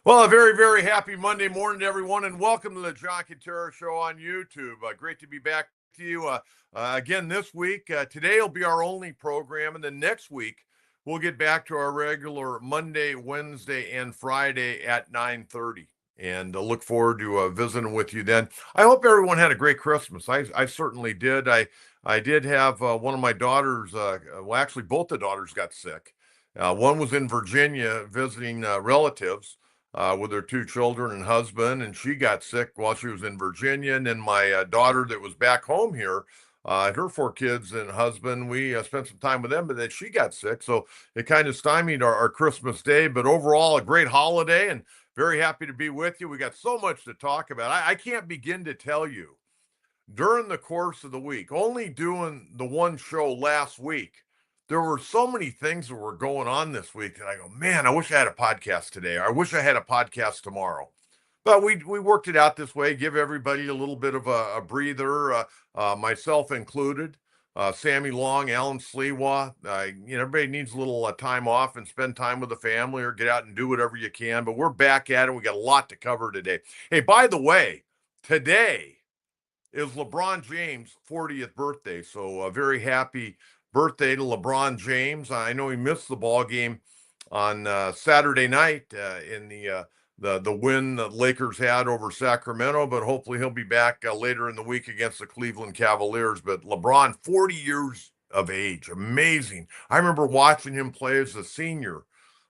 Well, a very, very happy Monday morning to everyone, and welcome to the John Kentera Show on YouTube. Great to be back to you again this week. Today will be our only program, and then next week we'll get back to our regular Monday, Wednesday, and Friday at 9:30. And look forward to visiting with you then. I hope everyone had a great Christmas. I certainly did. I did have one of my daughters. Well, actually, both the daughters got sick. One was in Virginia visiting relatives with her two children and husband, and she got sick while she was in Virginia. And then my daughter that was back home here, her four kids and husband, we spent some time with them, but then she got sick. So it kind of stymied our Christmas day. But overall, a great holiday and very happy to be with you. We got so much to talk about. I can't begin to tell you during the course of the week, only doing the one show last week, there were so many things that were going on this week that I go, man, I wish I had a podcast today. Or I wish I had a podcast tomorrow. But we worked it out this way, give everybody a little bit of a breather, myself included. Sammy Long, Alan Sleewa, everybody needs a little time off and spend time with the family or get out and do whatever you can. But we're back at it. We got a lot to cover today. Hey, by the way, today is LeBron James' 40th birthday. So a very happy birthday to LeBron James. I know he missed the ball game on Saturday night in the win the Lakers had over Sacramento, but hopefully he'll be back later in the week against the Cleveland Cavaliers. But LeBron, 40 years of age, amazing. I remember watching him play as a senior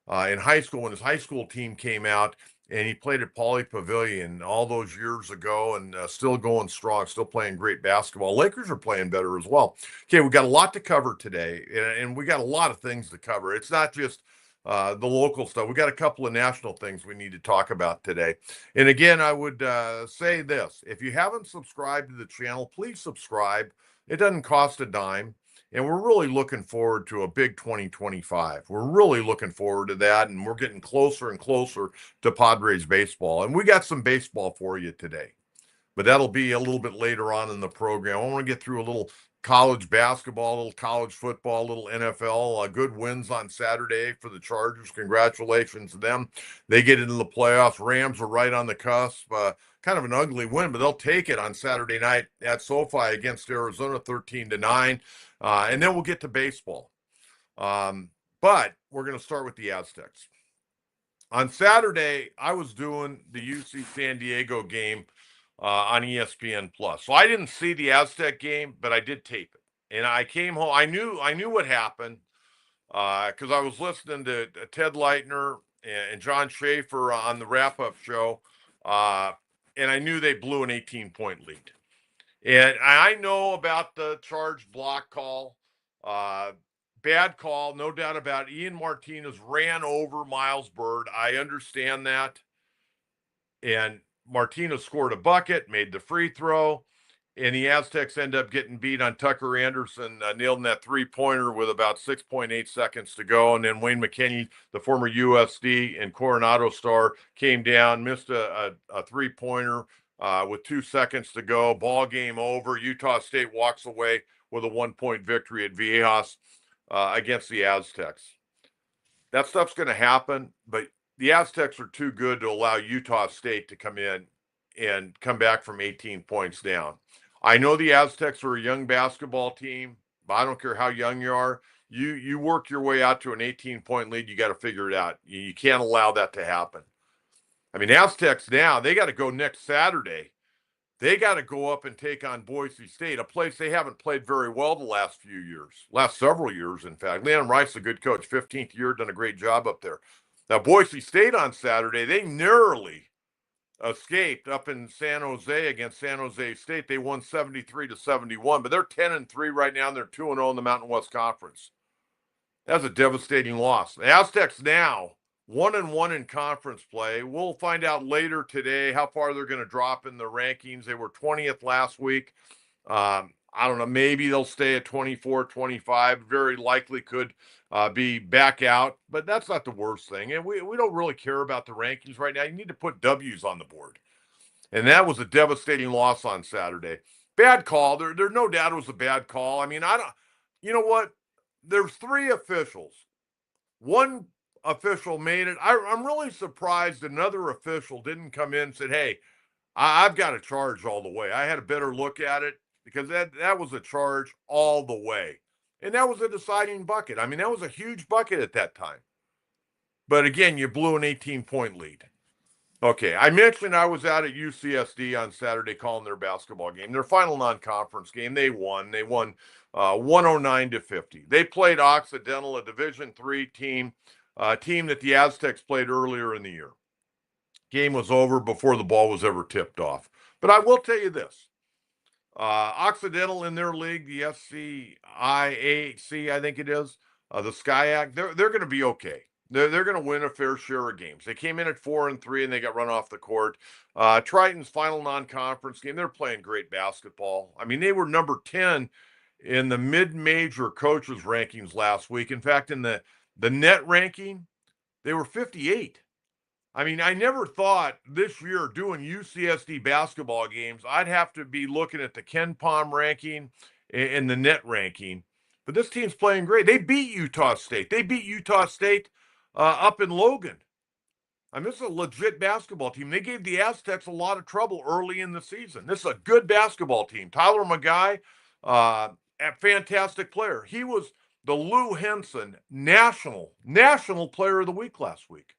in high school when his high school team came out, and he played at Pauley Pavilion all those years ago, and still going strong, still playing great basketball. Lakers are playing better as well. Okay, we got a lot to cover today, and we got a lot of things to cover. It's not just the local stuff. We got a couple of national things we need to talk about today. And again, I would say this: if you haven't subscribed to the channel, please subscribe. It doesn't cost a dime. And we're really looking forward to a big 2025. We're really looking forward to that. And we're getting closer and closer to Padres baseball. And we got some baseball for you today. But that'll be a little bit later on in the program. I want to get through a little college basketball, a little college football, a little NFL. Good wins on Saturday for the Chargers. Congratulations to them. They get into the playoffs. Rams are right on the cusp. Kind of an ugly win, but they'll take it on Saturday night at SoFi against Arizona, 13-9. And then we'll get to baseball. But we're going to start with the Aztecs. On Saturday, I was doing the UC San Diego game on ESPN Plus. So I didn't see the Aztec game, but I did tape it. And I came home. I knew what happened because I was listening to Ted Leitner and John Schaefer on the wrap-up show, and I knew they blew an 18-point lead. And I know about the charged block call. Bad call, no doubt about it. Ian Martinez ran over Miles Bird. I understand that. And Martinez scored a bucket, made the free throw, and the Aztecs end up getting beat on Tucker Anderson, nailing that three-pointer with about 6.8 seconds to go. And then Wayne McKinney, the former USD and Coronado star, came down, missed a three-pointer with 2 seconds to go. Ball game over. Utah State walks away with a 1-point victory at Viejas against the Aztecs. That stuff's going to happen, but the Aztecs are too good to allow Utah State to come in and come back from 18 points down. I know the Aztecs are a young basketball team, but I don't care how young you are. You work your way out to an 18-point lead, you got to figure it out. You can't allow that to happen. I mean, Aztecs now, they got to go next Saturday. They got to go up and take on Boise State, a place they haven't played very well the last few years, last several years, in fact. Leon Rice, a good coach, 15th year, done a great job up there. Now, Boise State on Saturday, they narrowly escaped up in San Jose against San Jose State. They won 73-71, but they're 10-3 right now, and they're 2-0 in the Mountain West Conference. That's a devastating loss. The Aztecs now 1-1 in conference play. We'll find out later today how far they're going to drop in the rankings. They were 20th last week. I don't know. Maybe they'll stay at 24, 25. Very likely could be back out, but that's not the worst thing. And we don't really care about the rankings right now. You need to put W's on the board. And that was a devastating loss on Saturday. Bad call. There's no doubt it was a bad call. I mean, you know what? There's three officials. One official made it. I'm really surprised another official didn't come in and said, hey, I've got a charge all the way. I had a better look at it because that was a charge all the way. And that was a deciding bucket. I mean, that was a huge bucket at that time. But again, you blew an 18-point lead. Okay, I mentioned I was out at UCSD on Saturday calling their basketball game, their final non-conference game. They won. They won 109-50. They played Occidental, a Division III team, a team that the Aztecs played earlier in the year. Game was over before the ball was ever tipped off. But I will tell you this. Occidental in their league, the SCIAC, I think it is, the SCIAC, they're going to be okay. They're going to win a fair share of games. They came in at 4-3 and they got run off the court. Triton's final non-conference game, they're playing great basketball. I mean, they were number 10 in the mid-major coaches rankings last week. In fact, in the net ranking, they were 58. I mean, I never thought this year doing UCSD basketball games, I'd have to be looking at the Ken Palm ranking and the net ranking. But this team's playing great. They beat Utah State. They beat Utah State up in Logan. I mean, this is a legit basketball team. They gave the Aztecs a lot of trouble early in the season. This is a good basketball team. Tyler McGuy, a fantastic player. He was the Lou Henson National Player of the Week last week.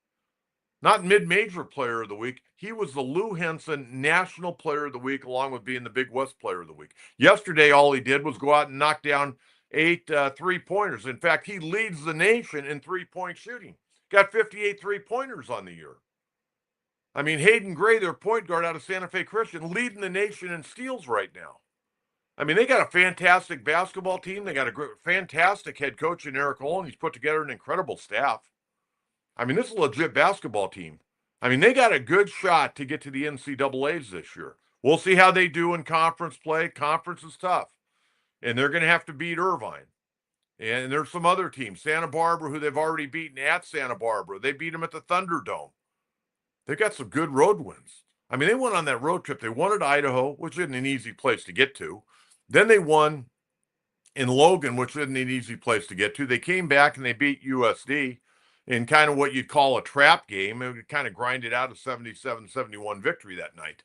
Not mid-major player of the week. He was the Lou Henson National Player of the Week, along with being the Big West Player of the Week. Yesterday, all he did was go out and knock down 8 three-pointers. In fact, he leads the nation in three-point shooting. Got 58 three-pointers on the year. I mean, Hayden Gray, their point guard out of Santa Fe Christian, leading the nation in steals right now. I mean, they got a fantastic basketball team. They got a fantastic head coach in Eric Olin. He's put together an incredible staff. I mean, this is a legit basketball team. I mean, they got a good shot to get to the NCAAs this year. We'll see how they do in conference play. Conference is tough. And they're going to have to beat Irvine. And there's some other teams. Santa Barbara, who they've already beaten at Santa Barbara. They beat them at the Thunderdome. They've got some good road wins. I mean, they went on that road trip. They won at Idaho, which isn't an easy place to get to. Then they won in Logan, which isn't an easy place to get to. They came back and they beat USD in kind of what you'd call a trap game. It would kind of grind it out a 77-71 victory that night.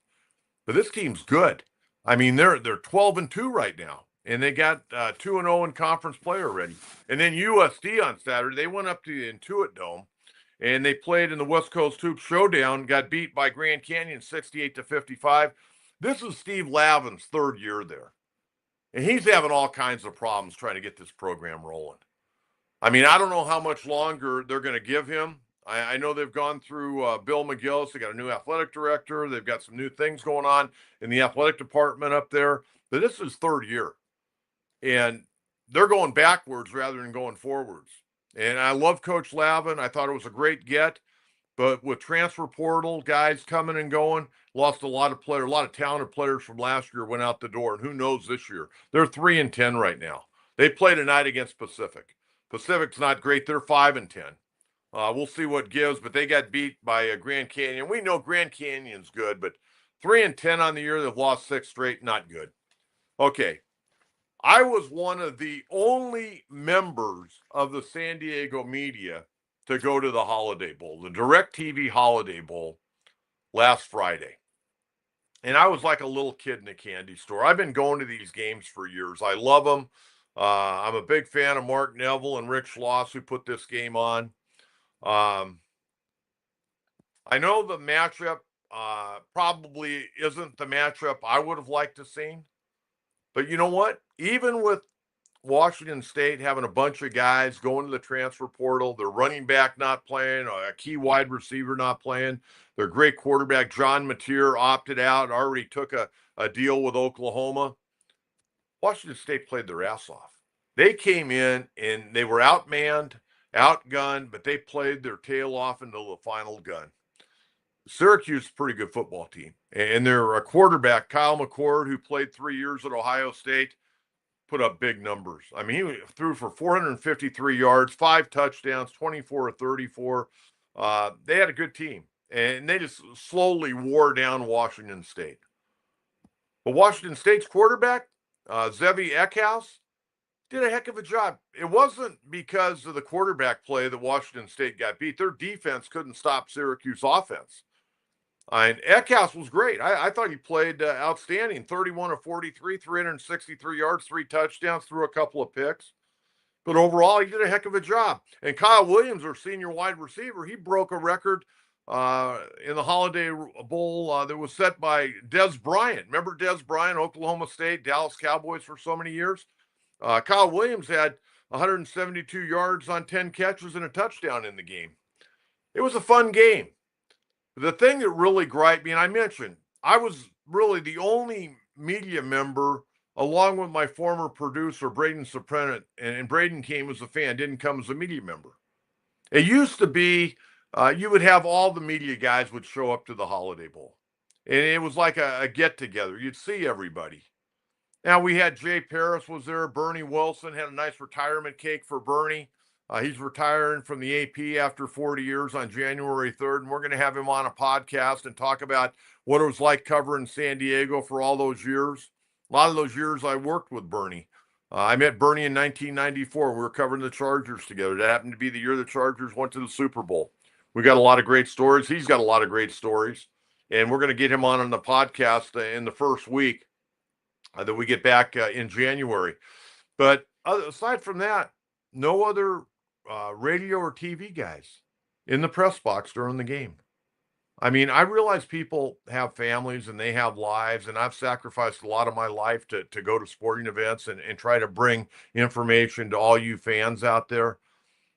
But this team's good. I mean, they're 12-2 right now. And they got 2-0 in conference play already. And then USD on Saturday, they went up to the Intuit Dome, and they played in the West Coast Hoops Showdown, got beat by Grand Canyon 68-55. This is Steve Lavin's third year there. And he's having all kinds of problems trying to get this program rolling. I mean, I don't know how much longer they're going to give him. I know they've gone through Bill McGillis. They got a new athletic director. They've got some new things going on in the athletic department up there. But this is his third year. And they're going backwards rather than going forwards. And I love Coach Lavin. I thought it was a great get. But with transfer portal guys coming and going, lost a lot of players, a lot of talented players from last year went out the door. And who knows this year? They're 3-10 right now. They play tonight against Pacific. Pacific's not great. They're 5-10. We'll see what gives, but they got beat by Grand Canyon. We know Grand Canyon's good, but 3-10 on the year. They've lost 6 straight. Not good. Okay. I was one of the only members of the San Diego media to go to the Holiday Bowl, the DirecTV Holiday Bowl last Friday. And I was like a little kid in a candy store. I've been going to these games for years. I love them. I'm a big fan of Mark Neville and Rick Schloss, who put this game on. I know the matchup probably isn't the matchup I would have liked to see. But you know what? Even with Washington State having a bunch of guys going to the transfer portal, their running back not playing, a key wide receiver not playing, their great quarterback, John Mateer, opted out, already took a deal with Oklahoma. Washington State played their ass off. They came in and they were outmanned, outgunned, but they played their tail off until the final gun. Syracuse is a pretty good football team. And their quarterback, Kyle McCord, who played 3 years at Ohio State, put up big numbers. I mean, he threw for 453 yards, 5 touchdowns, 24 of 34. They had a good team. And they just slowly wore down Washington State. But Washington State's quarterback, Zevi Eckhouse, Did a heck of a job. It wasn't because of the quarterback play that Washington State got beat. Their defense couldn't stop Syracuse offense. And Eckhouse was great. I thought he played outstanding. 31 of 43, 363 yards, 3 touchdowns, threw a couple of picks. But overall, he did a heck of a job. And Kyle Williams, our senior wide receiver, he broke a record in the Holiday Bowl that was set by Dez Bryant. Remember Dez Bryant, Oklahoma State, Dallas Cowboys for so many years? Kyle Williams had 172 yards on 10 catches and a touchdown in the game. It was a fun game. The thing that really griped me, and I mentioned, I was really the only media member, along with my former producer, Braden Soprano, and Braden came as a fan, didn't come as a media member. It used to be you would have all the media guys would show up to the Holiday Bowl. And it was like a get-together. You'd see everybody. Now we had Jay Paris was there. Bernie Wilson had a nice retirement cake for Bernie. He's retiring from the AP after 40 years on January 3rd, and we're going to have him on a podcast and talk about what it was like covering San Diego for all those years. A lot of those years I worked with Bernie. I met Bernie in 1994. We were covering the Chargers together. That happened to be the year the Chargers went to the Super Bowl. We got a lot of great stories. He's got a lot of great stories, and we're going to get him on the podcast in the first week that we get back in January. But aside from that, no other radio or TV guys in the press box during the game. I mean, I realize people have families and they have lives, and I've sacrificed a lot of my life to go to sporting events and try to bring information to all you fans out there.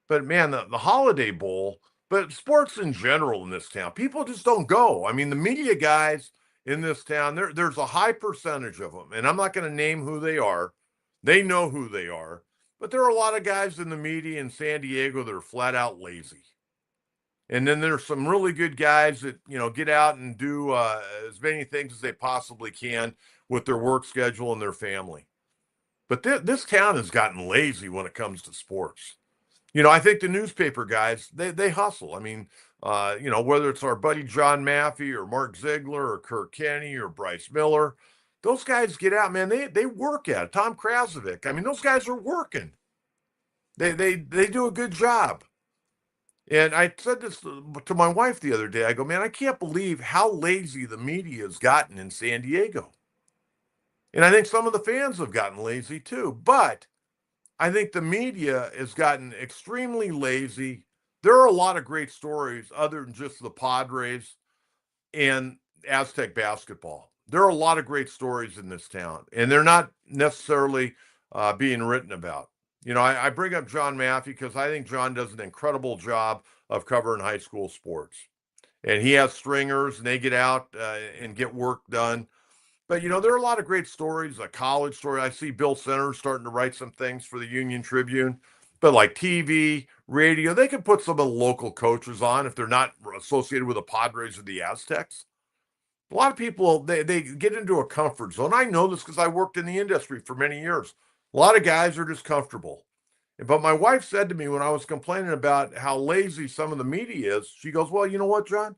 But man, the Holiday Bowl, but sports in general in this town, people just don't go. I mean, the media guys in this town, there's a high percentage of them, and I'm not going to name who they are. They know who they are. But there are a lot of guys in the media in San Diego that are flat out lazy. And then there's some really good guys that, get out and do as many things as they possibly can with their work schedule and their family. But this town has gotten lazy when it comes to sports. I think the newspaper guys, they hustle. I mean, whether it's our buddy John Maffey or Mark Ziegler or Kirk Kenny or Bryce Miller, those guys get out, man. They work at it. Tom Krasovic. I mean, those guys are working. They do a good job. And I said this to my wife the other day. I go, man, I can't believe how lazy the media has gotten in San Diego. And I think some of the fans have gotten lazy too. But I think the media has gotten extremely lazy. There are a lot of great stories other than just the Padres and Aztec basketball. There are a lot of great stories in this town, and they're not necessarily being written about. I bring up John Maffey because I think John does an incredible job of covering high school sports. And he has stringers, and they get out and get work done. But, there are a lot of great stories, a college story. I see Bill Centers starting to write some things for the Union-Tribune. But like TV, radio, they can put some of the local coaches on if they're not associated with the Padres or the Aztecs. A lot of people, they get into a comfort zone. I know this because I worked in the industry for many years. A lot of guys are just comfortable. But my wife said to me when I was complaining about how lazy some of the media is, she goes, well, you know what, John?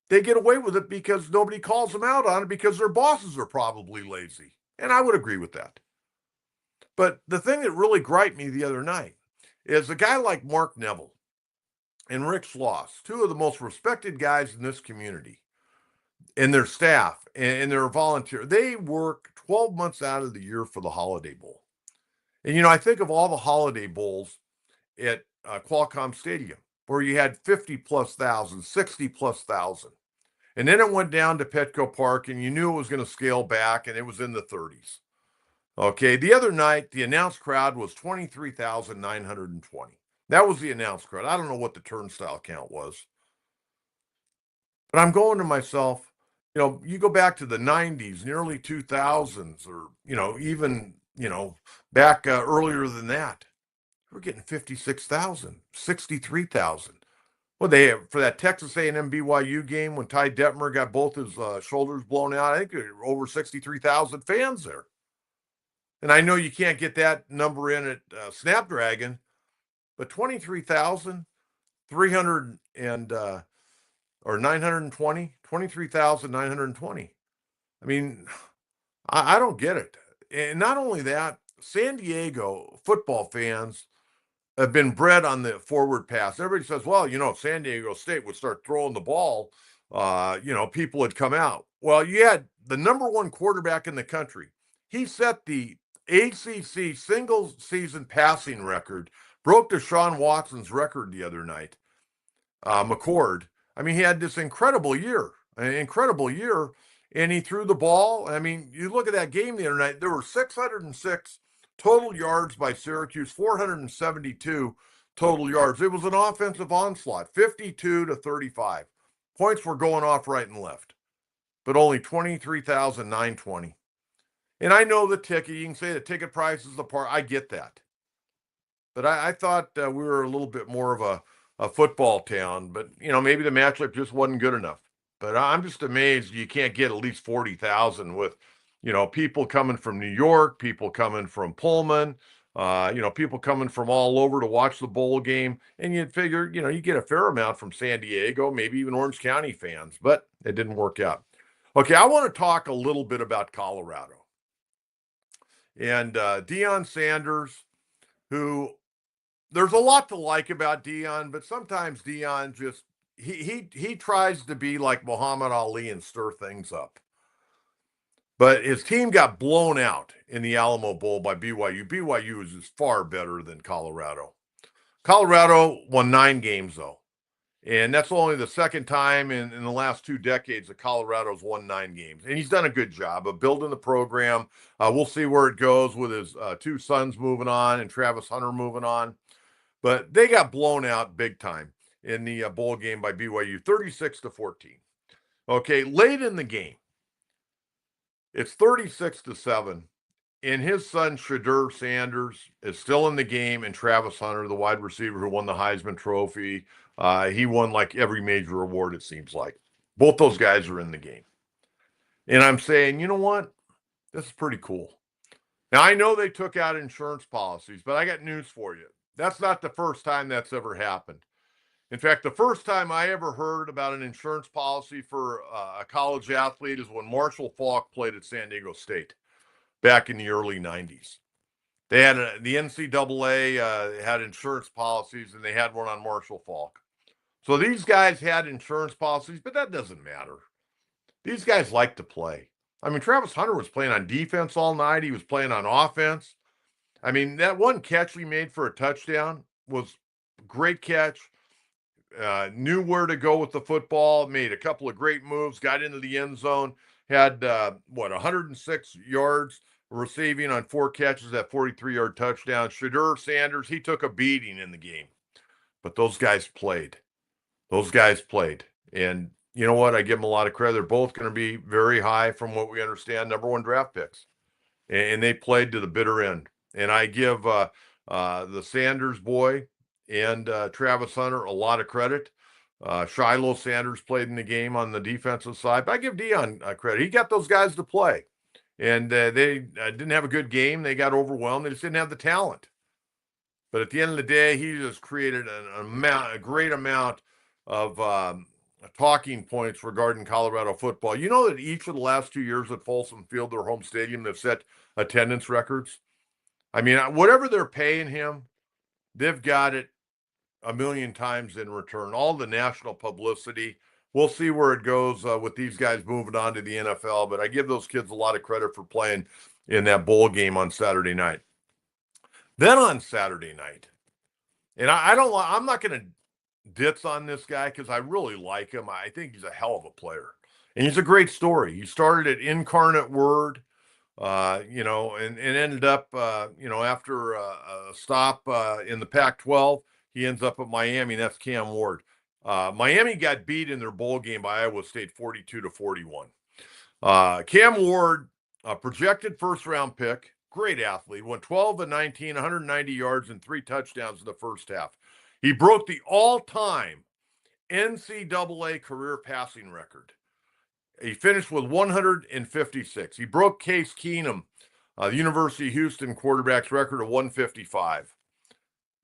They get away with it because nobody calls them out on it because their bosses are probably lazy. And I would agree with that. But the thing that really griped me the other night is a guy like Mark Neville and Rick Schloss, two of the most respected guys in this community, and their staff and their volunteer, they work 12 months out of the year for the Holiday Bowl. And, I think of all the Holiday Bowls at Qualcomm Stadium, where you had 50 plus thousand, 60 plus thousand. And then it went down to Petco Park, and you knew it was going to scale back, and it was in the 30s. Okay, the other night, the announced crowd was 23,920. That was the announced crowd. I don't know what the turnstile count was. But I'm going to myself, you go back to the 90s and early 2000s, or, even, back earlier than that. We're getting 56,000, 63,000. Well, they have, for that Texas A&M BYU game when Ty Detmer got both his shoulders blown out, I think there were over 63,000 fans there. And I know you can't get that number in at Snapdragon, but 23,300 and or 920, 23,920. I mean, I don't get it. And not only that, San Diego football fans have been bred on the forward pass. Everybody says, well, if San Diego State would start throwing the ball, people would come out. Well, you had the number one quarterback in the country. He set the ACC single season passing record, broke Deshaun Watson's record the other night. McCord. I mean, he had this incredible year, and he threw the ball. I mean, you look at that game the other night, there were 606 total yards by Syracuse, 472 total yards. It was an offensive onslaught, 52-35. Points were going off right and left, but only 23,920. And I know the ticket, you can say the ticket price is the part, I get that. But I thought we were a little bit more of a football town, but maybe the matchup just wasn't good enough. But I'm just amazed you can't get at least 40,000 with, people coming from New York, people coming from Pullman, people coming from all over to watch the bowl game. And you'd figure, you get a fair amount from San Diego, maybe even Orange County fans, but it didn't work out. Okay, I want to talk a little bit about Colorado. And Deion Sanders, who there's a lot to like about Deion, but sometimes Deion just, he tries to be like Muhammad Ali and stir things up. But his team got blown out in the Alamo Bowl by BYU. BYU is just far better than Colorado. Colorado won 9 games, though. And that's only the second time in the last 2 decades that Colorado's won 9 games. And he's done a good job of building the program. We'll see where it goes with his 2 sons moving on and Travis Hunter moving on. But they got blown out big time in the bowl game by BYU, 36-14. Okay, late in the game, it's 36-7, and his son, Shedeur Sanders, is still in the game, and Travis Hunter, the wide receiver who won the Heisman Trophy, he won like every major award, it seems like. Both those guys are in the game. And I'm saying, you know what? This is pretty cool. Now, I know they took out insurance policies, but I got news for you. That's not the first time that's ever happened. In fact, the first time I ever heard about an insurance policy for a college athlete is when Marshall Faulk played at San Diego State back in the early 90s. They had the NCAA had insurance policies, and they had one on Marshall Faulk. So these guys had insurance policies, but that doesn't matter. These guys like to play. I mean, Travis Hunter was playing on defense all night. He was playing on offense. I mean, that one catch he made for a touchdown was a great catch. Knew where to go with the football, made a couple of great moves, got into the end zone, had, 106 yards receiving on 4 catches, that 43-yard touchdown. Shedeur Sanders, he took a beating in the game. But those guys played. And you know what? I give them a lot of credit. They're both going to be very high, from what we understand, number 1 draft picks. And they played to the bitter end. And I give the Sanders boy and Travis Hunter a lot of credit. Shiloh Sanders played in the game on the defensive side, but I give Deion credit. He got those guys to play, and they didn't have a good game. They got overwhelmed. They just didn't have the talent. But at the end of the day, he just created a great amount of talking points regarding Colorado football. You know that each of the last 2 years at Folsom Field, their home stadium, they've set attendance records. I mean, whatever they're paying him, they've got it a million times in return. All the national publicity. We'll see where it goes with these guys moving on to the NFL, but I give those kids a lot of credit for playing in that bowl game on Saturday night. Then on Saturday night, and I'm not going to ditz on this guy because I really like him. I think he's a hell of a player, and he's a great story. He started at Incarnate Word, and ended up, after a stop in the Pac-12, he ends up at Miami. That's Cam Ward. Miami got beat in their bowl game by Iowa State 42-41. Cam Ward, a projected first-round pick, great athlete, went 12-19, 190 yards and 3 touchdowns in the first half. He broke the all-time NCAA career passing record. He finished with 156. He broke Case Keenum, the University of Houston quarterback's record of 155.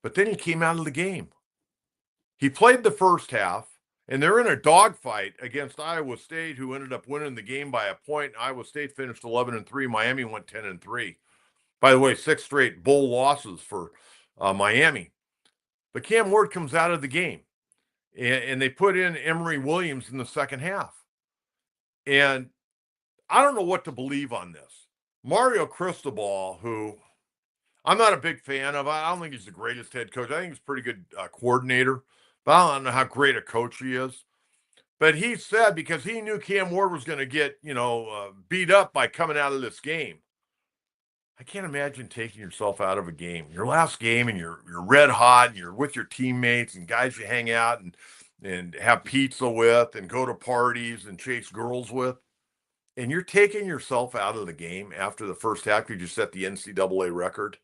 But then he came out of the game. He played the first half, and they're in a dogfight against Iowa State, who ended up winning the game by a point. Iowa State finished 11-3. Miami went 10-3. By the way, 6 straight bowl losses for Miami. But Cam Ward comes out of the game, and they put in Emory Williams in the second half. And I don't know what to believe on this. Mario Cristobal, who I'm not a big fan of, I don't think he's the greatest head coach. I think he's a pretty good coordinator, but I don't know how great a coach he is. But he said, because he knew Cam Ward was going to get, beat up by coming out of this game. I can't imagine taking yourself out of a game, your last game, and you're red hot, and you're with your teammates and guys you hang out and have pizza with and go to parties and chase girls with, and you're taking yourself out of the game after the first half because you set the NCAA record.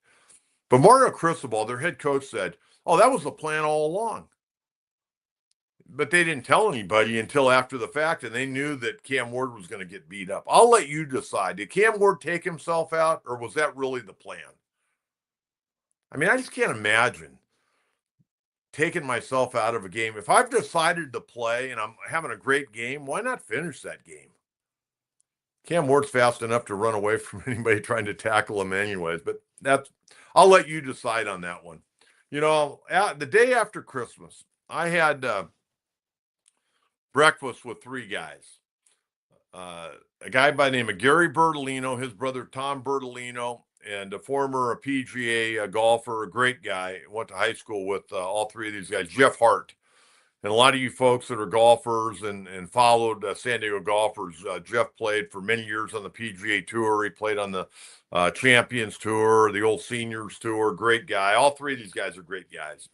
But Mario Cristobal, their head coach, said, "Oh, that was the plan all along." But they didn't tell anybody until after the fact, and they knew that Cam Ward was going to get beat up. I'll let you decide. Did Cam Ward take himself out, or was that really the plan? I mean, I just can't imagine taking myself out of a game. If I've decided to play and I'm having a great game, why not finish that game? Cam Ward's fast enough to run away from anybody trying to tackle him anyways, but I'll let you decide on that one. The day after Christmas, I had breakfast with 3 guys. A guy by the name of Gary Bertolino, his brother Tom Bertolino, and a former PGA golfer, a great guy. Went to high school with all 3 of these guys. Jeff Hart. And a lot of you folks that are golfers and followed San Diego golfers, Jeff played for many years on the PGA Tour. He played on the Champions Tour, the old Seniors Tour. Great guy. All 3 of these guys are great guys.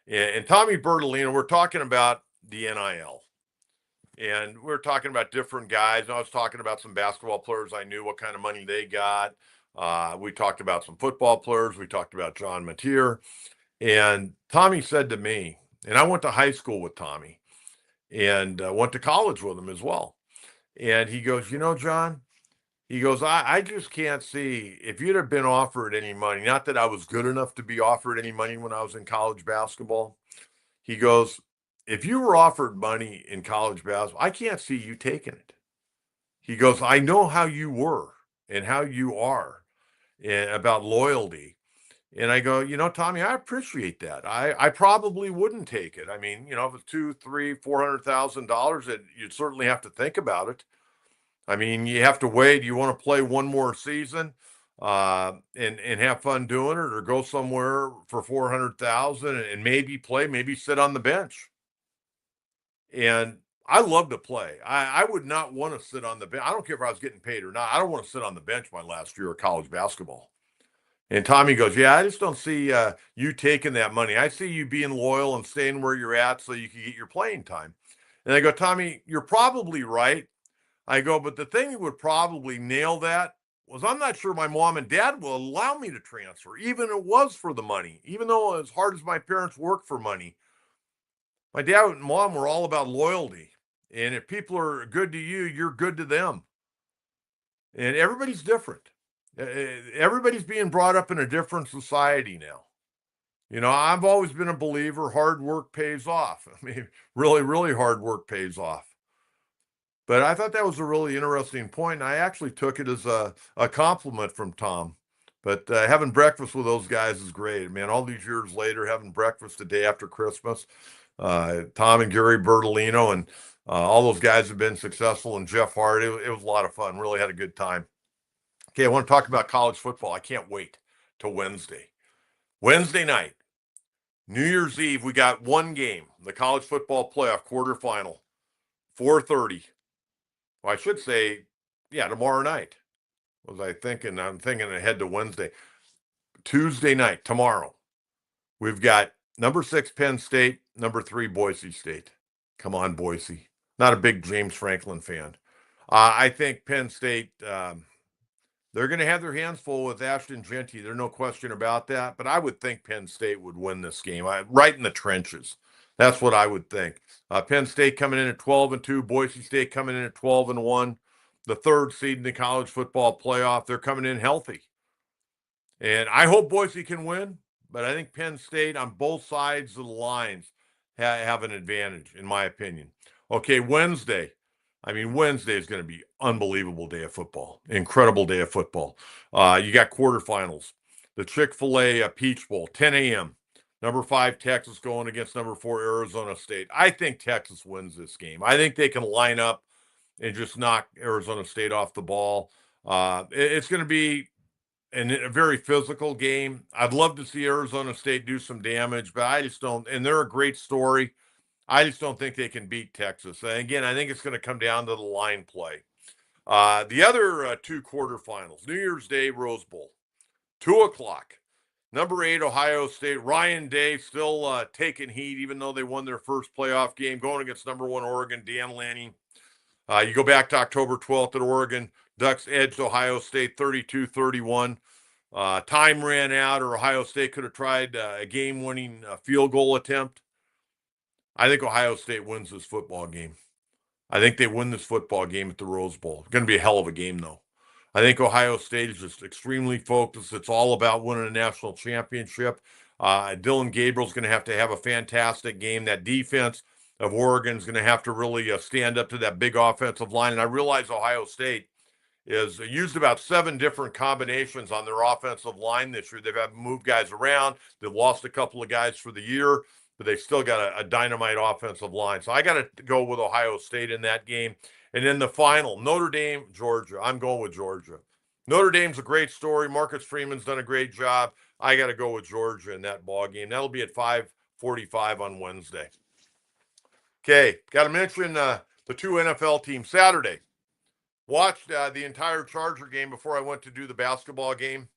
And Tommy Bertolino, we're talking about the NIL. And we're talking about different guys. I was talking about some basketball players I knew, what kind of money they got. We talked about some football players. We talked about John Mateer. And Tommy said to me, and I went to high school with Tommy and went to college with him as well. And he goes, John, he goes, I just can't see if you'd have been offered any money, not that I was good enough to be offered any money when I was in college basketball. He goes, if you were offered money in college basketball, I can't see you taking it. He goes, I know how you were and how you are and about loyalty. And I go, Tommy, I appreciate that. I probably wouldn't take it. I mean, if it's $200,000, $300,000, $400,000, you'd certainly have to think about it. I mean, you have to weigh, do you want to play one more season and have fun doing it, or go somewhere for $400,000 and maybe sit on the bench? And I love to play. I would not want to sit on the bench. I don't care if I was getting paid or not. I don't want to sit on the bench my last year of college basketball. And Tommy goes, yeah, I just don't see you taking that money. I see you being loyal and staying where you're at so you can get your playing time. And I go, Tommy, you're probably right. I go, but the thing that would probably nail that was I'm not sure my mom and dad will allow me to transfer, even if it was for the money. Even though as hard as my parents worked for money, my dad and mom were all about loyalty. And if people are good to you, you're good to them. And everybody's different. Everybody's being brought up in a different society now. I've always been a believer hard work pays off. I mean, really, really hard work pays off. But I thought that was a really interesting point. And I actually took it as a compliment from Tom. But having breakfast with those guys is great. Man, all these years later, having breakfast the day after Christmas, Tom and Gary Bertolino and all those guys have been successful, and Jeff Hart, it was a lot of fun. Really had a good time. Okay, I want to talk about college football. I can't wait till Wednesday. Wednesday night, New Year's Eve, we got one game, the college football playoff quarterfinal, 4:30. Well, I should say, tomorrow night. What was I thinking? I'm thinking ahead to Wednesday. Tuesday night, tomorrow, we've got number 6 Penn State, number 3 Boise State. Come on, Boise. Not a big James Franklin fan. I think Penn State, they're going to have their hands full with Ashton Jeanty. There's no question about that. But I would think Penn State would win this game. Right in the trenches. That's what I would think. Penn State coming in at 12-2. Boise State coming in at 12-1. The 3rd seed in the college football playoff. They're coming in healthy. And I hope Boise can win. But I think Penn State on both sides of the lines have an advantage, in my opinion. Okay, Wednesday, I mean, Wednesday is going to be unbelievable day of football, incredible day of football. You got quarterfinals, the Chick-fil-A Peach Bowl, 10 a.m. Number 5 Texas going against number 4 Arizona State. I think Texas wins this game. I think they can line up and just knock Arizona State off the ball. It's going to be a very physical game. I'd love to see Arizona State do some damage, but I just don't. And they're a great story. I just don't think they can beat Texas. And again, I think it's going to come down to the line play. The other 2 quarterfinals, New Year's Day Rose Bowl, 2:00. Number 8 Ohio State. Ryan Day still taking heat, even though they won their first playoff game, going against number 1 Oregon, Dan Lanning. You go back to October 12th at Oregon. Ducks edged Ohio State 32-31. Time ran out, or Ohio State could have tried a game-winning field goal attempt. I think Ohio State wins this football game. I think they win this football game at the Rose Bowl. It's going to be a hell of a game, though. I think Ohio State is just extremely focused. It's all about winning a national championship. Dylan Gabriel's going to have a fantastic game. That defense of Oregon is going to have to really stand up to that big offensive line. And I realize Ohio State is used about 7 different combinations on their offensive line this year. They've had to move guys around. They've lost a couple of guys for the year, but they've still got a dynamite offensive line. So I got to go with Ohio State in that game. And then the final, Notre Dame, Georgia. I'm going with Georgia. Notre Dame's a great story. Marcus Freeman's done a great job. I got to go with Georgia in that ball game. That'll be at 5:45 on Wednesday. Okay, got to mention the 2 NFL teams Saturday. Watched the entire Charger game before I went to do the basketball game.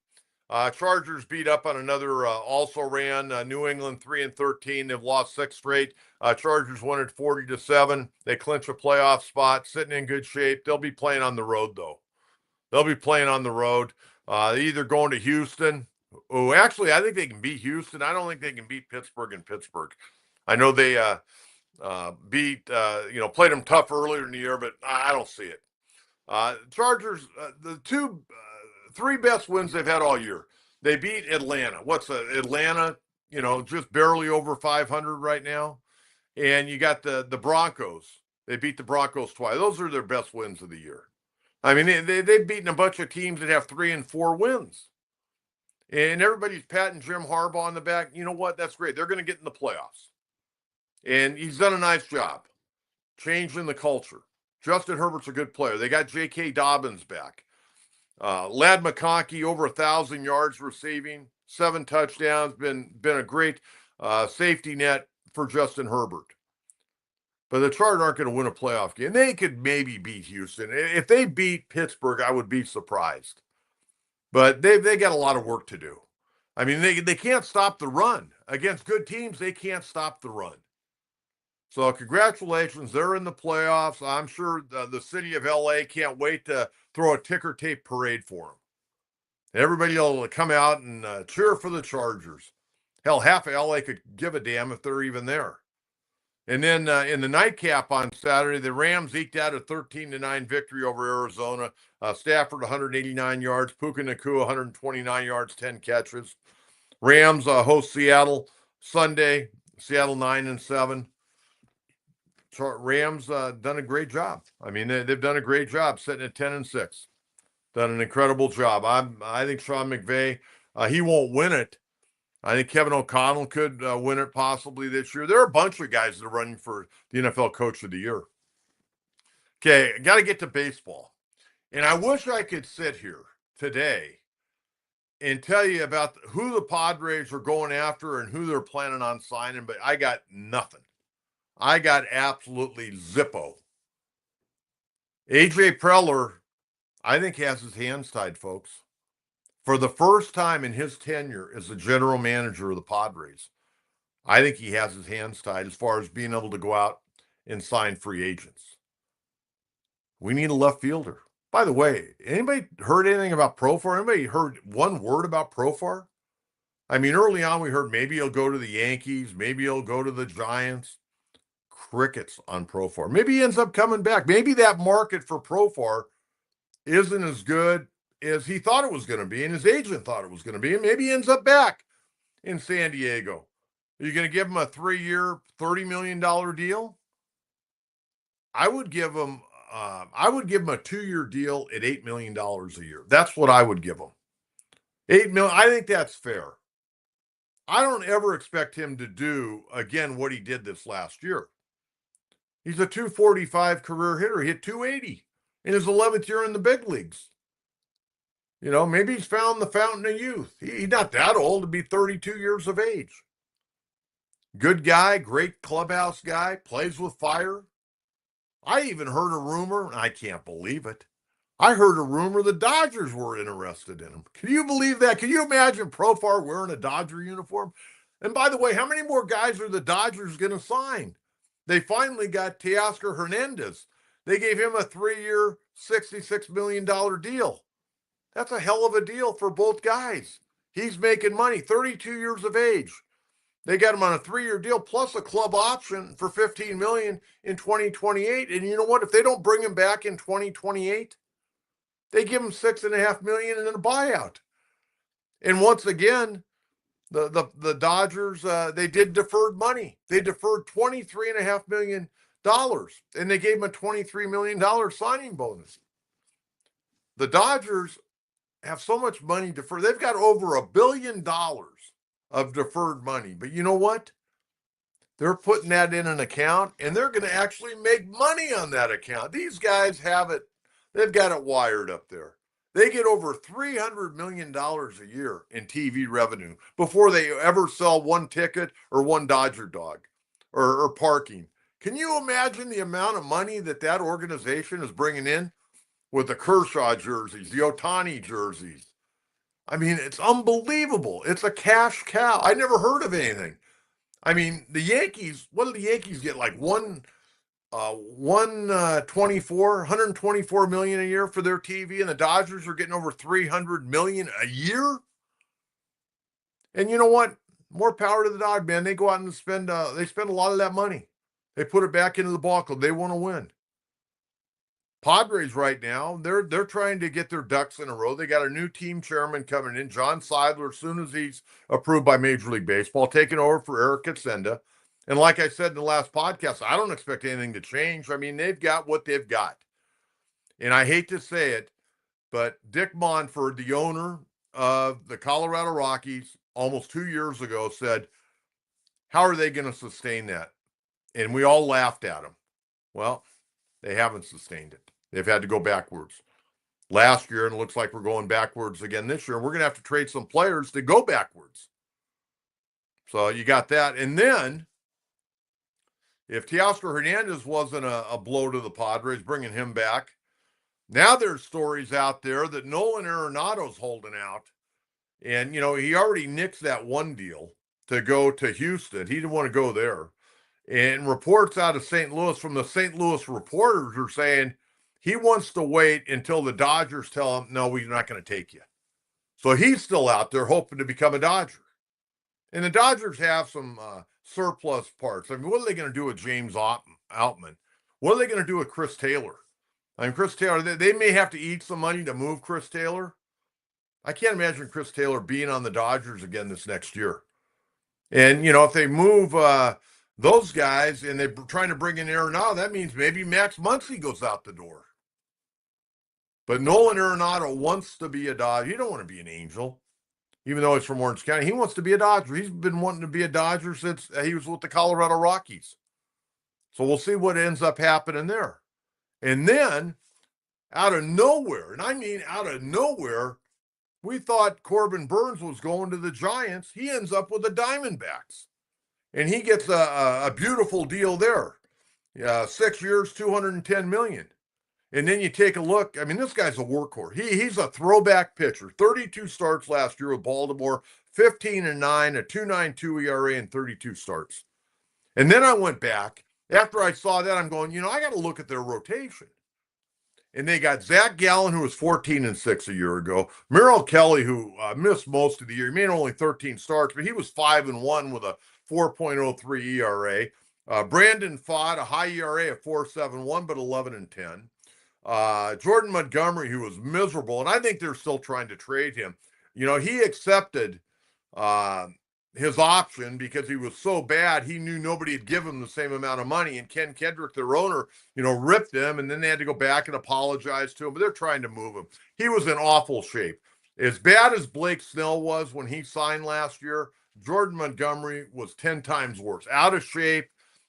Chargers beat up on another also-ran New England 3-13. They've lost 6 straight. Chargers won at 40-7. They clinch a playoff spot, sitting in good shape. They'll be playing on the road, though. They'll be playing on the road. They're either going to Houston. Oh, actually, I think they can beat Houston. I don't think they can beat Pittsburgh in Pittsburgh. I know they played them tough earlier in the year, but I don't see it. Chargers, the 3 best wins they've had all year. They beat Atlanta. Atlanta, just barely over 500 right now. And you got the Broncos. They beat the Broncos twice. Those are their best wins of the year. I mean, they've beaten a bunch of teams that have 3 and 4 wins. And everybody's patting Jim Harbaugh on the back. You know what? That's great. They're going to get in the playoffs. And he's done a nice job changing the culture. Justin Herbert's a good player. They got J.K. Dobbins back. Ladd McConkey, over 1,000 yards receiving, 7 touchdowns, been a great safety net for Justin Herbert. But the Chargers aren't going to win a playoff game. They could maybe beat Houston. If they beat Pittsburgh, I would be surprised. But they got a lot of work to do. I mean, they can't stop the run. Against good teams, they can't stop the run. So congratulations, they're in the playoffs. I'm sure the city of LA can't wait to throw a ticker tape parade for them. Everybody will come out and cheer for the Chargers. Hell, half of LA could give a damn if they're even there. And then in the nightcap on Saturday, the Rams eked out a 13-9 victory over Arizona. Stafford, 189 yards. Puka Nacua, 129 yards, 10 catches. Rams host Seattle Sunday. Seattle 9-7. Rams done a great job. I mean, they've done a great job sitting at 10-6. Done an incredible job. I think Sean McVay, he won't win it. I think Kevin O'Connell could win it possibly this year. There are a bunch of guys that are running for the NFL Coach of the Year. Okay, got to get to baseball. And I wish I could sit here today and tell you about who the Padres are going after and who they're planning on signing, but I got nothing. I got absolutely zippo. AJ Preller, I think, has his hands tied, folks. For the first time in his tenure as the general manager of the Padres, I think he has his hands tied as far as being able to go out and sign free agents. We need a left fielder. By the way, anybody heard anything about Profar? Anybody heard one word about Profar? I mean, early on we heard maybe he'll go to the Yankees, maybe he'll go to the Giants. Crickets on Profar. Maybe he ends up coming back. Maybe that market for Profar isn't as good as he thought it was going to be, and his agent thought it was going to be, and maybe he ends up back in San Diego. Are you going to give him a 3-year, $30 million deal? I would give him I would give him a 2-year deal at $8 million a year. That's what I would give him. $8 million. I think that's fair. I don't ever expect him to do, again, what he did this last year. He's a 245 career hitter. He hit 280 in his 11th year in the big leagues. Maybe he's found the fountain of youth. He's not that old to be 32 years of age. Good guy, great clubhouse guy, plays with fire. I even heard a rumor, and I can't believe it. I heard a rumor the Dodgers were interested in him. Can you believe that? Can you imagine Profar wearing a Dodger uniform? And by the way, how many more guys are the Dodgers going to sign? They finally got Teoscar Hernandez. They gave him a 3-year, $66 million deal. That's a hell of a deal for both guys. He's making money, 32 years of age. They got him on a 3-year deal plus a club option for $15 million in 2028. And you know what? If they don't bring him back in 2028, they give him $6.5 million and then a buyout. And once again, the Dodgers, they did deferred money. They deferred $23.5 million, and they gave him a $23 million signing bonus. The Dodgers have so much money deferred. They've got over $1 billion of deferred money. But you know what? They're putting that in an account, and they're going to actually make money on that account. These guys have it. They've got it wired up there. They get over $300 million a year in TV revenue before they ever sell one ticket or one Dodger dog or parking. Can you imagine the amount of money that organization is bringing in with the Kershaw jerseys, the Ohtani jerseys? I mean, it's unbelievable. It's a cash cow. I never heard of anything. I mean, the Yankees, what do the Yankees get? Like $124 million a year for their TV, and the Dodgers are getting over $300 million a year. And you know what? More power to the Dog, man. They go out and spend a lot of that money. They put it back into the ball club. They want to win. Padres right now, they're trying to get their ducks in a row. They got a new team chairman coming in, John Seidler, as soon as he's approved by Major League Baseball, taking over for Eric Katsenda. And like I said in the last podcast, I don't expect anything to change. I mean, they've got what they've got. And I hate to say it, but Dick Monfort, the owner of the Colorado Rockies, almost 2 years ago said, how are they going to sustain that? And we all laughed at him. Well, they haven't sustained it. They've had to go backwards last year, and it looks like we're going backwards again this year. We're going to have to trade some players to go backwards. So you got that. And then if Teoscar Hernandez wasn't a blow to the Padres, bringing him back, now there's stories out there that Nolan Arenado's holding out. And, he already nixed that one deal to go to Houston. He didn't want to go there. And reports out of St. Louis from the St. Louis Reporters are saying he wants to wait until the Dodgers tell him, no, we're not going to take you. So he's still out there hoping to become a Dodger. And the Dodgers have some surplus parts. I mean, what are they going to do with James Outman? What are they going to do with Chris Taylor? I mean, Chris Taylor, they may have to eat some money to move Chris Taylor. I can't imagine Chris Taylor being on the Dodgers again this next year. And, if they move those guys and they're trying to bring in Arenado, that means maybe Max Muncy goes out the door. But Nolan Arenado wants to be a Dodger. He don't want to be an Angel, even though he's from Orange County. He wants to be a Dodger. He's been wanting to be a Dodger since he was with the Colorado Rockies. So we'll see what ends up happening there. And then, out of nowhere, and I mean out of nowhere, we thought Corbin Burns was going to the Giants. He ends up with the Diamondbacks. And he gets a beautiful deal there. 6 years, $210 million. And then you take a look. I mean, this guy's a workhorse. He's a throwback pitcher. 32 starts last year with Baltimore, 15-9, a 2.92 ERA, and 32 starts. And then I went back. After I saw that, I'm going, I got to look at their rotation. And they got Zach Gallen, who was 14-6 a year ago. Merrill Kelly, who missed most of the year. He made only 13 starts, but he was 5-1 with a 4.03 ERA. Brandon Pfaadt, a high ERA of 4.71, but 11-10. Jordan Montgomery, who was miserable, and I think they're still trying to trade him. He accepted his option because he was so bad. He knew nobody had given him the same amount of money. And Ken Kendrick, their owner, ripped him. And then they had to go back and apologize to him. But they're trying to move him. He was in awful shape. As bad as Blake Snell was when he signed last year, Jordan Montgomery was 10 times worse. Out of shape,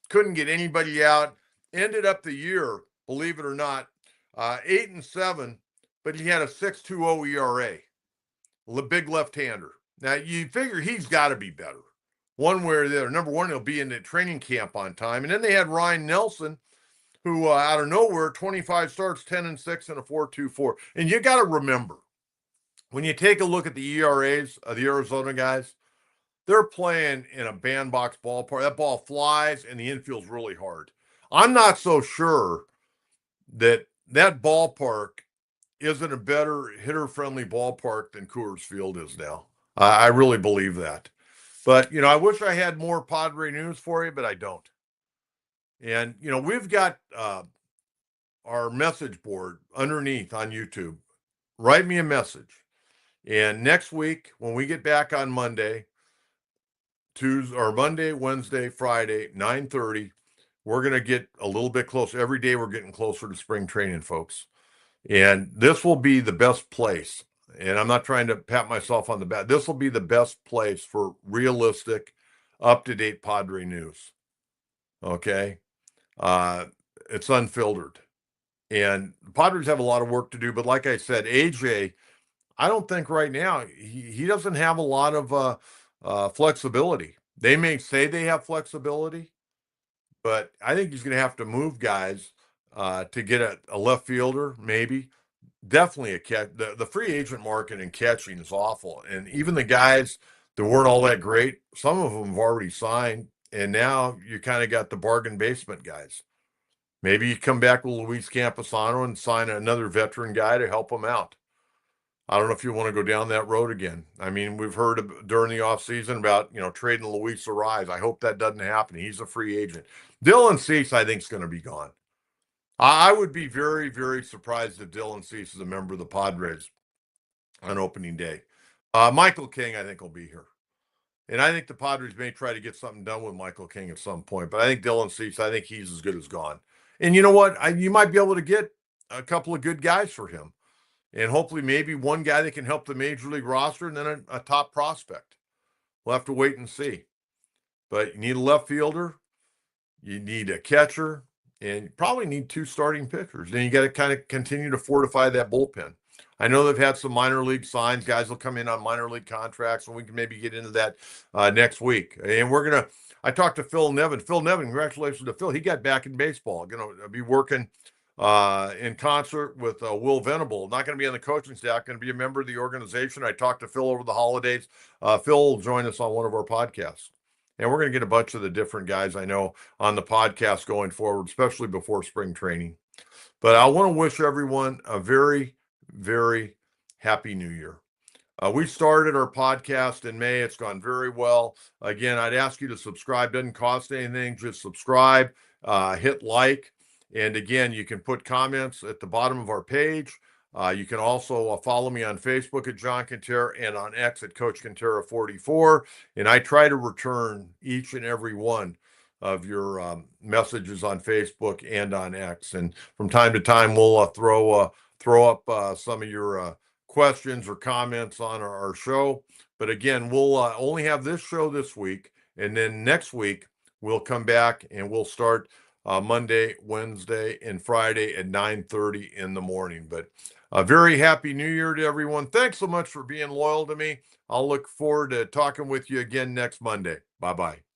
couldn't get anybody out. Ended up the year, believe it or not, 8-7, but he had a 6.20 ERA. Big left-hander. Now, you figure he's got to be better one way or the other. Number one, he'll be in the training camp on time. And then they had Ryan Nelson, who out of nowhere, 25 starts, 10-6, and a 4.24. And you got to remember, when you take a look at the ERAs of the Arizona guys, they're playing in a bandbox ballpark. That ball flies, and the infield's really hard. I'm not so sure that ballpark isn't a better hitter-friendly ballpark than Coors Field is now. I really believe that. But, I wish I had more Padre news for you, but I don't. And, we've got our message board underneath on YouTube. Write me a message. And next week, when we get back on Monday, Wednesday, Friday, 9:30, we're going to get a little bit closer. Every day we're getting closer to spring training, folks. And this will be the best place. And I'm not trying to pat myself on the back. This will be the best place for realistic, up-to-date Padre news. Okay? It's unfiltered. And the Padres have a lot of work to do. But like I said, AJ, I don't think right now, he doesn't have a lot of flexibility. They may say they have flexibility, but I think he's going to have to move guys to get a left fielder, maybe. Definitely a catch. The free agent market and catching is awful. And even the guys that weren't all that great, some of them have already signed. And now you kind of got the bargain basement guys. Maybe you come back with Luis Camposano and sign another veteran guy to help him out. I don't know if you want to go down that road again. I mean, we've heard during the offseason about, trading Luis Arraez. I hope that doesn't happen. He's a free agent. Dylan Cease, I think, is going to be gone. I would be very, very surprised if Dylan Cease is a member of the Padres on opening day. Michael King, I think, will be here. And I think the Padres may try to get something done with Michael King at some point. But I think Dylan Cease, I think he's as good as gone. And you know what? You might be able to get a couple of good guys for him. And hopefully maybe one guy that can help the major league roster and then a top prospect. We'll have to wait and see. But you need a left fielder. You need a catcher. And you probably need 2 starting pitchers. Then you got to kind of continue to fortify that bullpen. I know they've had some minor league signs. Guys will come in on minor league contracts, and we can maybe get into that next week. And I talked to Phil Nevin. Phil Nevin, congratulations to Phil. He got back in baseball. Going to be working in concert with Will Venable. Not going to be on the coaching staff, going to be a member of the organization. I talked to Phil over the holidays. Phil will join us on one of our podcasts. And we're going to get a bunch of the different guys I know on the podcast going forward, especially before spring training. But I want to wish everyone a very, very happy New Year. We started our podcast in May. It's gone very well. Again, I'd ask you to subscribe. Doesn't cost anything. Just subscribe, hit like. And again, you can put comments at the bottom of our page. You can also follow me on Facebook at John Kentera and on X at Coach Kentera 44. And I try to return each and every one of your messages on Facebook and on X. And from time to time, we'll throw up some of your questions or comments on our show. But again, we'll only have this show this week. And then next week, we'll come back and we'll start Monday, Wednesday, and Friday at 9:30 in the morning. But a very happy New Year to everyone. Thanks so much for being loyal to me. I'll look forward to talking with you again next Monday. Bye-bye.